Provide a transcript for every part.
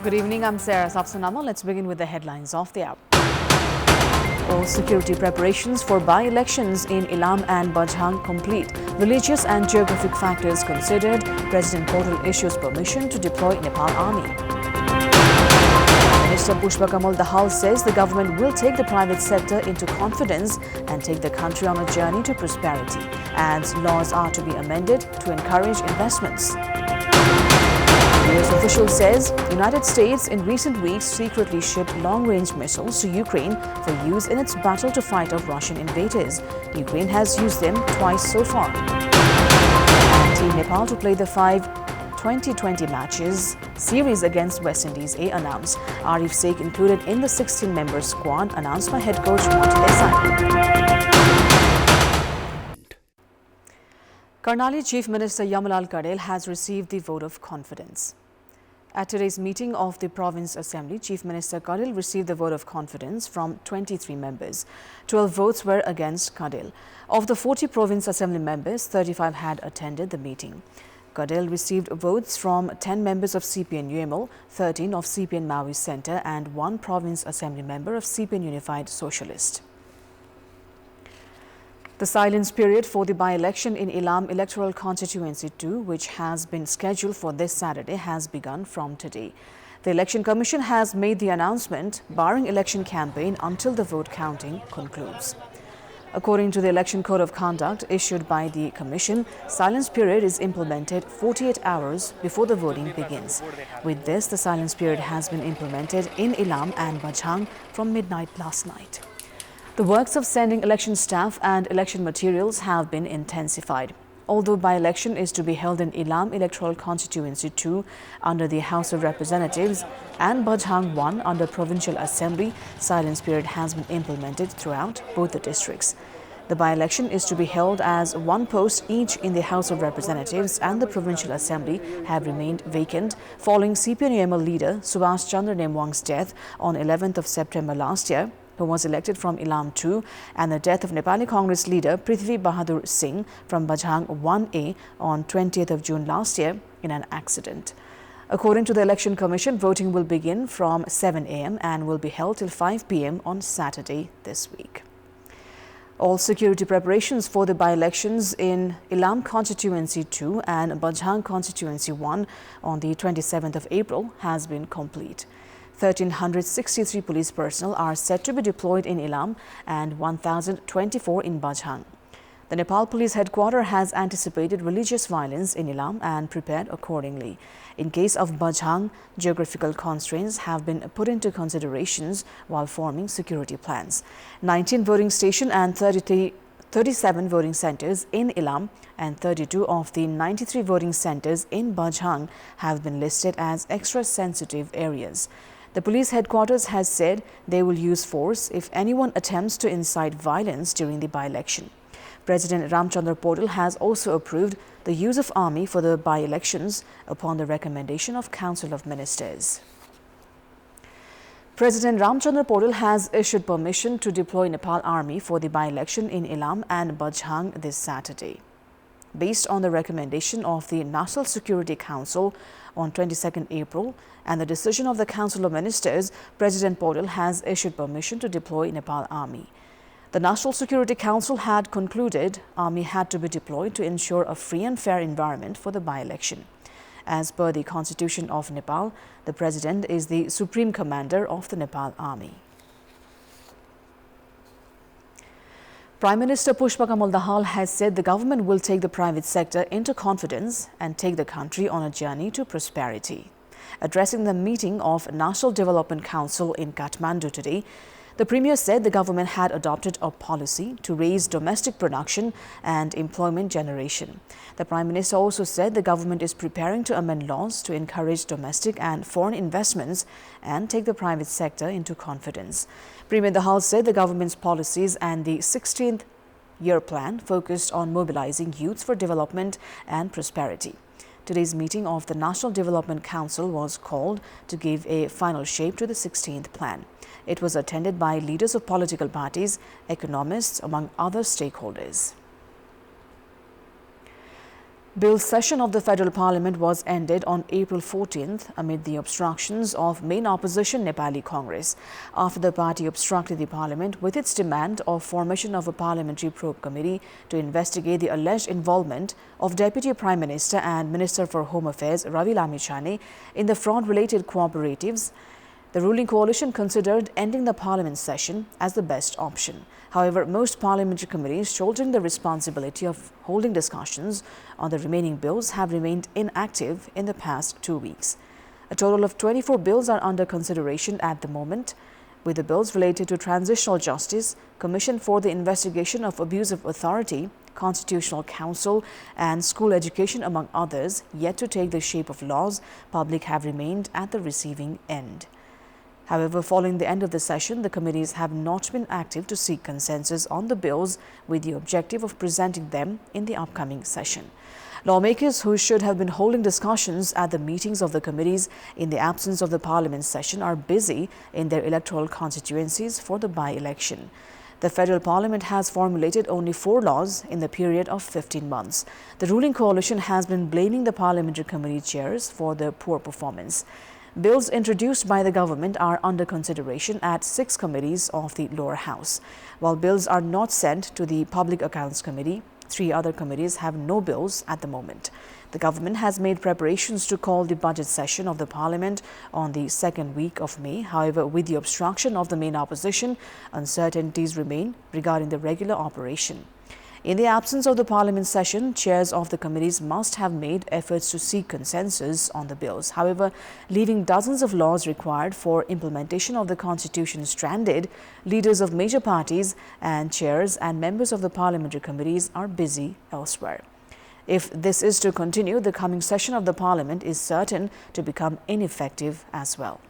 Good evening, I'm Sarah Sapsanamma. Let's begin with the headlines of the hour. All security preparations for by-elections in Ilam and Bajhang complete. Religious and geographic factors considered. President Portal issues permission to deploy Nepal Army. Minister Pushpa Kamal Dahal says the government will take the private sector into confidence and take the country on a journey to prosperity. Adds laws are to be amended to encourage investments. US official says United States in recent weeks secretly shipped long-range missiles to Ukraine for use in its battle to fight off Russian invaders. Ukraine has used them twice so far. And Team Nepal to play the 5 2020 matches series against West Indies A announced. Arif Sheikh included in the 16-member squad announced by head coach Monty Desai. Karnali Chief Minister Yamalal Kadel has received the vote of confidence. At today's meeting of the Province Assembly, Chief Minister Kadel received the vote of confidence from 23 members. 12 votes were against Kadel. Of the 40 Province Assembly members, 35 had attended the meeting. Kadel received votes from 10 members of CPN UML, 13 of CPN Maoist Centre and 1 Province Assembly member of CPN Unified Socialist. The silence period for the by-election in Ilam Electoral Constituency 2, which has been scheduled for this Saturday, has begun from today. The Election Commission has made the announcement, barring election campaign until the vote counting concludes. According to the Election Code of Conduct issued by the Commission, silence period is implemented 48 hours before the voting begins. With this, the silence period has been implemented in Ilam and Bajhang from midnight last night. The works of sending election staff and election materials have been intensified. Although by-election is to be held in Ilam Electoral Constituency 2 under the House of Representatives and Bajhang 1 under Provincial Assembly, silence period has been implemented throughout both the districts. The by-election is to be held as one post each in the House of Representatives and the Provincial Assembly have remained vacant following CPN-UML leader Subhash Chandra Nemwang's death on 11th of September last year, who was elected from Ilam 2, and the death of Nepali Congress leader Prithvi Bahadur Singh from Bajhang 1A on 20th of June last year in an accident. According to the Election Commission, voting will begin from 7 a.m. and will be held till 5 p.m. on Saturday this week. All security preparations for the by-elections in Ilam Constituency 2 and Bajhang Constituency 1 on the 27th of April has been complete. 1,363 police personnel are set to be deployed in Ilam and 1,024 in Bajhang. The Nepal Police Headquarters has anticipated religious violence in Ilam and prepared accordingly. In case of Bajhang, geographical constraints have been put into considerations while forming security plans. 19 voting stations and 37 voting centers in Ilam and 32 of the 93 voting centers in Bajhang have been listed as extra sensitive areas. The police headquarters has said they will use force if anyone attempts to incite violence during the by-election. President Ramchandra Portal has also approved the use of army for the by-elections upon the recommendation of Council of Ministers. President Ramchandra Portal has issued permission to deploy Nepal Army for the by-election in Ilam and Bajhang this Saturday. Based on the recommendation of the National Security Council on 22nd April and the decision of the Council of Ministers, President Portal has issued permission to deploy Nepal Army. The National Security Council had concluded Army had to be deployed to ensure a free and fair environment for the by-election. As per the Constitution of Nepal, the President is the Supreme Commander of the Nepal Army. Prime Minister Pushpa Kamal Dahal has said the government will take the private sector into confidence and take the country on a journey to prosperity. Addressing the meeting of National Development Council in Kathmandu today, the Premier said the government had adopted a policy to raise domestic production and employment generation. The Prime Minister also said the government is preparing to amend laws to encourage domestic and foreign investments and take the private sector into confidence. Premier Dahal said the government's policies and the 16th year plan focused on mobilizing youths for development and prosperity. Today's meeting of the National Development Council was called to give a final shape to the 16th plan. It was attended by leaders of political parties, economists, among other stakeholders. Bill's session of the Federal Parliament was ended on April 14th amid the obstructions of main opposition Nepali Congress after the party obstructed the Parliament with its demand of formation of a parliamentary probe committee to investigate the alleged involvement of Deputy Prime Minister and Minister for Home Affairs Ravi Lamichhane in the fraud-related cooperatives. The ruling coalition considered ending the Parliament session as the best option. However, most parliamentary committees shouldering the responsibility of holding discussions on the remaining bills have remained inactive in the past 2 weeks. A total of 24 bills are under consideration at the moment, with the bills related to transitional justice, Commission for the Investigation of Abuse of Authority, Constitutional Council and school education, among others, yet to take the shape of laws. Public have remained at the receiving end. However, following the end of the session, the committees have not been active to seek consensus on the bills with the objective of presenting them in the upcoming session. Lawmakers who should have been holding discussions at the meetings of the committees in the absence of the Parliament session are busy in their electoral constituencies for the by-election. The Federal Parliament has formulated only 4 laws in the period of 15 months. The ruling coalition has been blaming the parliamentary committee chairs for their poor performance. Bills introduced by the government are under consideration at 6 committees of the lower house. While bills are not sent to the Public Accounts Committee, 3 other committees have no bills at the moment. The government has made preparations to call the budget session of the Parliament on the 2nd week of May. However, with the obstruction of the main opposition, uncertainties remain regarding the regular operation. In the absence of the Parliament session, chairs of the committees must have made efforts to seek consensus on the bills. However, leaving dozens of laws required for implementation of the Constitution stranded, leaders of major parties and chairs and members of the parliamentary committees are busy elsewhere. If this is to continue, the coming session of the Parliament is certain to become ineffective as well.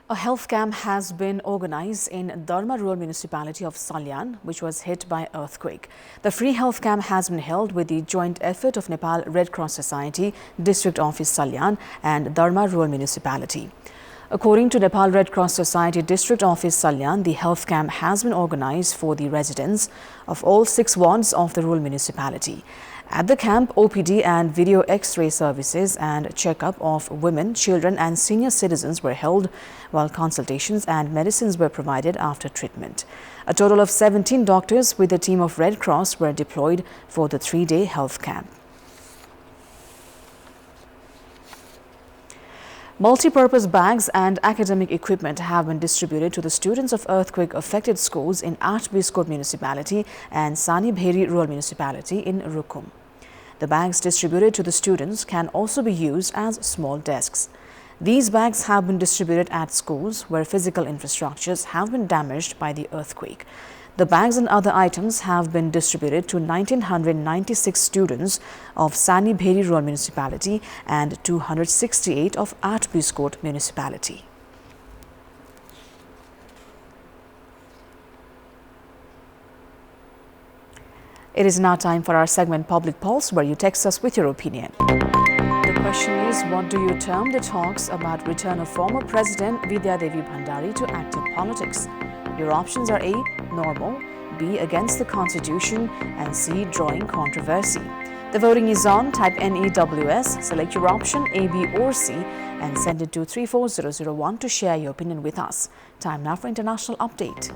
A health camp has been organized in Dharma rural municipality of Salyan, which was hit by earthquake. The free health camp has been held with the joint effort of Nepal Red Cross Society, District Office Salyan and Dharma rural municipality. According to Nepal Red Cross Society District Office Salyan, the health camp has been organized for the residents of all 6 wards of the rural municipality. At the camp, OPD and video X-ray services and checkup of women, children and senior citizens were held, while consultations and medicines were provided after treatment. A total of 17 doctors with a team of Red Cross were deployed for the 3-day health camp. Multi-purpose bags and academic equipment have been distributed to the students of earthquake-affected schools in Atbiskot Municipality and Sani Bheri Rural Municipality in Rukum. The bags distributed to the students can also be used as small desks. These bags have been distributed at schools where physical infrastructures have been damaged by the earthquake. The bags and other items have been distributed to 1,996 students of Sani Bheri Rural Municipality and 268 of Atbiskot Municipality. It is now time for our segment Public Pulse, where you text us with your opinion. The question is, what do you term the talks about return of former President Vidya Devi Bhandari to active politics? Your options are A, normal, B, against the Constitution, and C, drawing controversy. The voting is on. Type NEWS, select your option A, B or C and send it to 34001 to share your opinion with us. Time now for international update.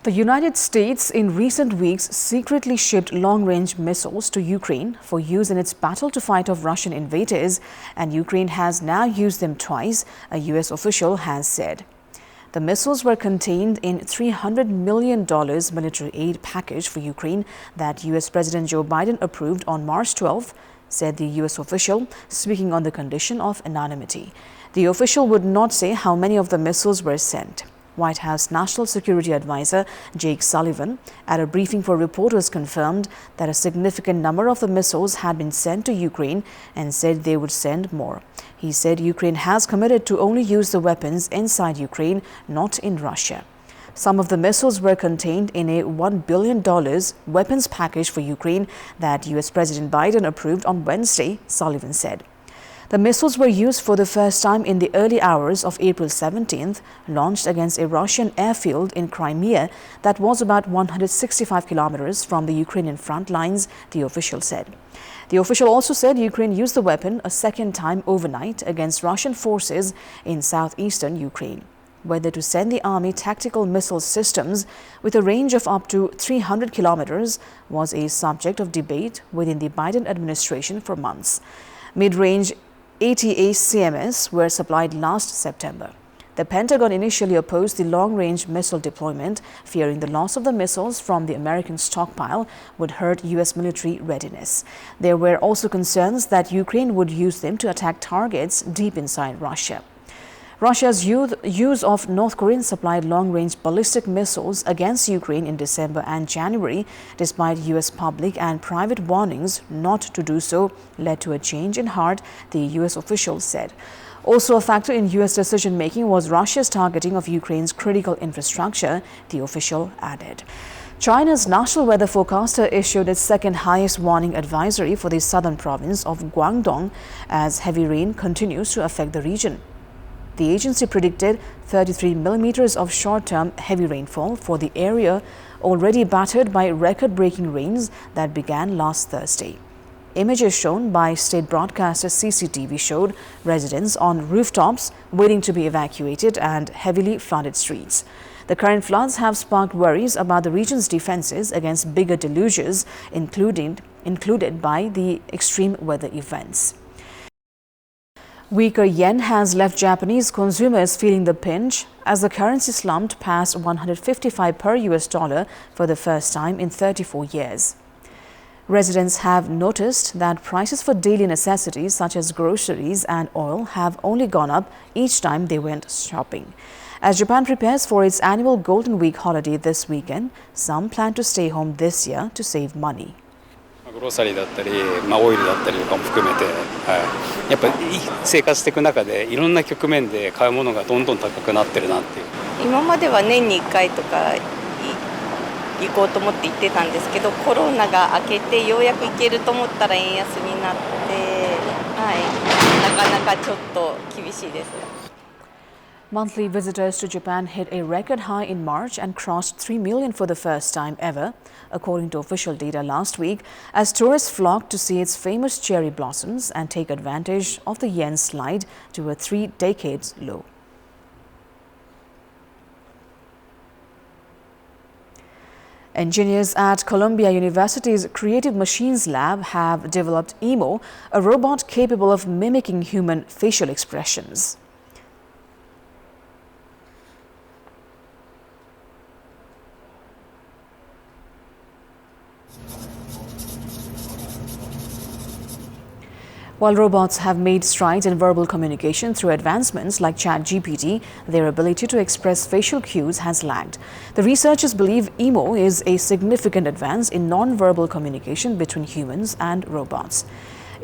The United States in recent weeks secretly shipped long-range missiles to Ukraine for use in its battle to fight off Russian invaders, and Ukraine has now used them twice, a U.S. official has said. The missiles were contained in $300 million military aid package for Ukraine that U.S. President Joe Biden approved on March 12, said the U.S. official, speaking on the condition of anonymity. The official would not say how many of the missiles were sent. White House National Security Advisor Jake Sullivan, at a briefing for reporters, confirmed that a significant number of the missiles had been sent to Ukraine and said they would send more. He said Ukraine has committed to only use the weapons inside Ukraine, not in Russia. Some of the missiles were contained in a $1 billion weapons package for Ukraine that U.S. President Biden approved on Wednesday, Sullivan said. The missiles were used for the first time in the early hours of April 17th, launched against a Russian airfield in Crimea that was about 165 kilometers from the Ukrainian front lines, the official said. The official also said Ukraine used the weapon a second time overnight against Russian forces in southeastern Ukraine. Whether to send the army tactical missile systems with a range of up to 300 kilometers was a subject of debate within the Biden administration for months. Mid-range ATACMS were supplied last September. The Pentagon initially opposed the long-range missile deployment, fearing the loss of the missiles from the American stockpile would hurt U.S. military readiness. There were also concerns that Ukraine would use them to attack targets deep inside Russia. Russia's use of North Korean-supplied long-range ballistic missiles against Ukraine in December and January, despite U.S. public and private warnings not to do so, led to a change in heart, the U.S. official said. Also a factor in U.S. decision-making was Russia's targeting of Ukraine's critical infrastructure, the official added. China's national weather forecaster issued its second-highest warning advisory for the southern province of Guangdong as heavy rain continues to affect the region. The agency predicted 33 millimeters of short-term heavy rainfall for the area already battered by record-breaking rains that began last Thursday. Images shown by state broadcaster CCTV showed residents on rooftops waiting to be evacuated and heavily flooded streets. The current floods have sparked worries about the region's defenses against bigger deluges, included by the extreme weather events. Weaker yen has left Japanese consumers feeling the pinch as the currency slumped past 155 per US dollar for the first time in 34 years. Residents have noticed that prices for daily necessities such as groceries and oil have only gone up each time they went shopping. As Japan prepares for its annual Golden Week holiday this weekend, some plan to stay home this year to save money. グロッサリーだったり、オイルだったりとかも含めて、やっぱり生活していく中でいろんな局面で買うものがどんどん高くなってるなっていう。今までは年に1回とか行こうと思って行ってたんですけど、コロナが明けてようやく行けると思ったら円安になって、なかなかちょっと厳しいです。Monthly visitors to Japan hit a record high in March and crossed 3 million for the first time ever, according to official data last week, as tourists flocked to see its famous cherry blossoms and take advantage of the yen's slide to a 3-decades low. Engineers at Columbia University's Creative Machines Lab have developed Emo, a robot capable of mimicking human facial expressions. While robots have made strides in verbal communication through advancements like ChatGPT, their ability to express facial cues has lagged. The researchers believe Emo is a significant advance in non-verbal communication between humans and robots.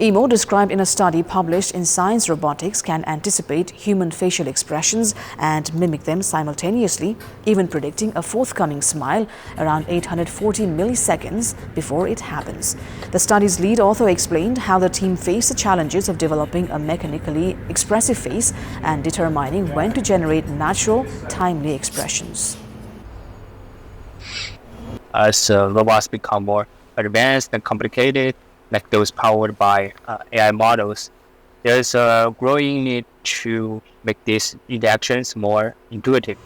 Emo, described in a study published in Science Robotics, can anticipate human facial expressions and mimic them simultaneously, even predicting a forthcoming smile around 840 milliseconds before it happens. The study's lead author explained how the team faced the challenges of developing a mechanically expressive face and determining when to generate natural, timely expressions. As robots become more advanced and complicated, like those powered by AI models, there's a growing need to make these interactions more intuitive.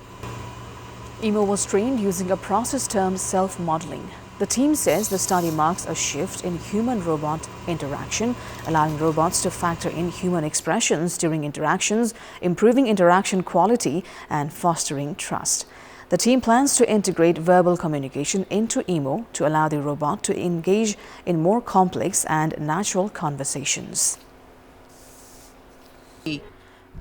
Emo was trained using a process termed self-modeling. The team says the study marks a shift in human-robot interaction, allowing robots to factor in human expressions during interactions, improving interaction quality and fostering trust. The team plans to integrate verbal communication into Emo to allow the robot to engage in more complex and natural conversations.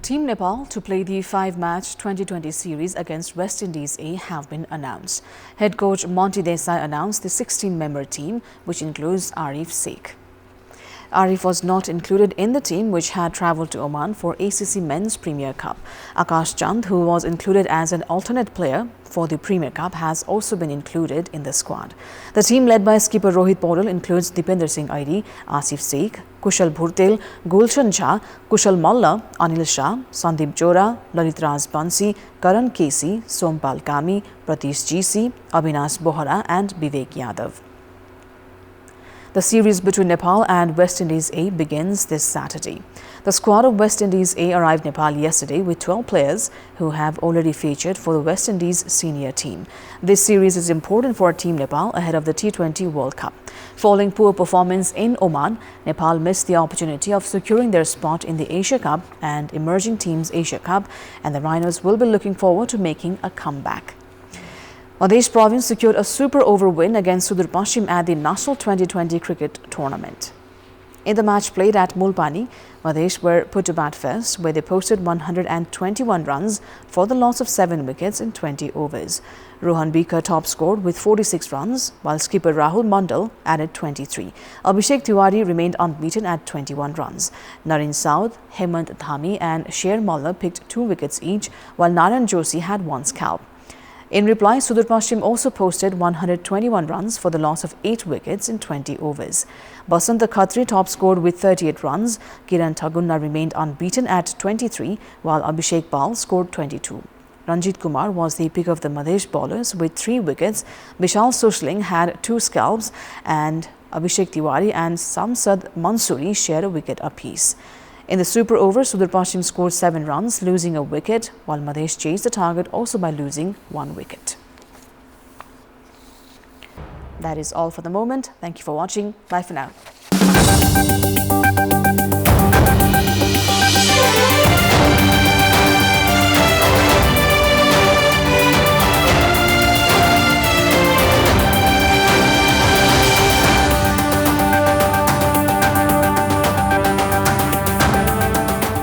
Team Nepal to play the 5-match 2020 series against West Indies A have been announced. Head coach Monty Desai announced the 16-member team, which includes Arif Sheikh. Arif was not included in the team, which had travelled to Oman for ACC Men's Premier Cup. Akash Chand, who was included as an alternate player for the Premier Cup, has also been included in the squad. The team led by skipper Rohit Paudel includes Dipender Singh Aidi, Asif Sheikh, Kushal Bhurtel, Gulshan Jha, Kushal Malla, Anil Shah, Sandeep Jora, Lalitraj Bansi, Karan Kesi, Sompal Kami, Pratish GC, Abhinas Bohra and Vivek Yadav. The series between Nepal and West Indies A begins this Saturday. The squad of West Indies A arrived Nepal yesterday with 12 players who have already featured for the West Indies senior team. This series is important for Team Nepal ahead of the T20 World Cup. Following poor performance in Oman, Nepal missed the opportunity of securing their spot in the Asia Cup and Emerging Teams Asia Cup, and the Rhinos will be looking forward to making a comeback. Madhya province secured a super over win against Sudur Pashchim at the National 2020 Cricket Tournament. In the match played at Mulpani, Madhya were put to bat first, where they posted 121 runs for the loss of 7 wickets in 20 overs. Rohan Bika top scored with 46 runs, while skipper Rahul Mandal added 23. Abhishek Tiwari remained unbeaten at 21 runs. Naren Saud, Hemant Dhami and Sher Malla picked 2 wickets each, while Narayan Joshi had 1 scalp. In reply, Sudur Pashchim also posted 121 runs for the loss of 8 wickets in 20 overs. Basant Khatri top scored with 38 runs. Kiran Thagunna remained unbeaten at 23, while Abhishek Pal scored 22. Ranjit Kumar was the pick of the Madhya bowlers with 3 wickets. Vishal Sushling had 2 scalps, and Abhishek Tiwari and Samsad Mansoori shared a wicket apiece. In the super over, Sudur Pashchim scored 7 runs, losing a wicket, while Madhya chased the target also by losing 1 wicket. That is all for the moment. Thank you for watching. Bye for now.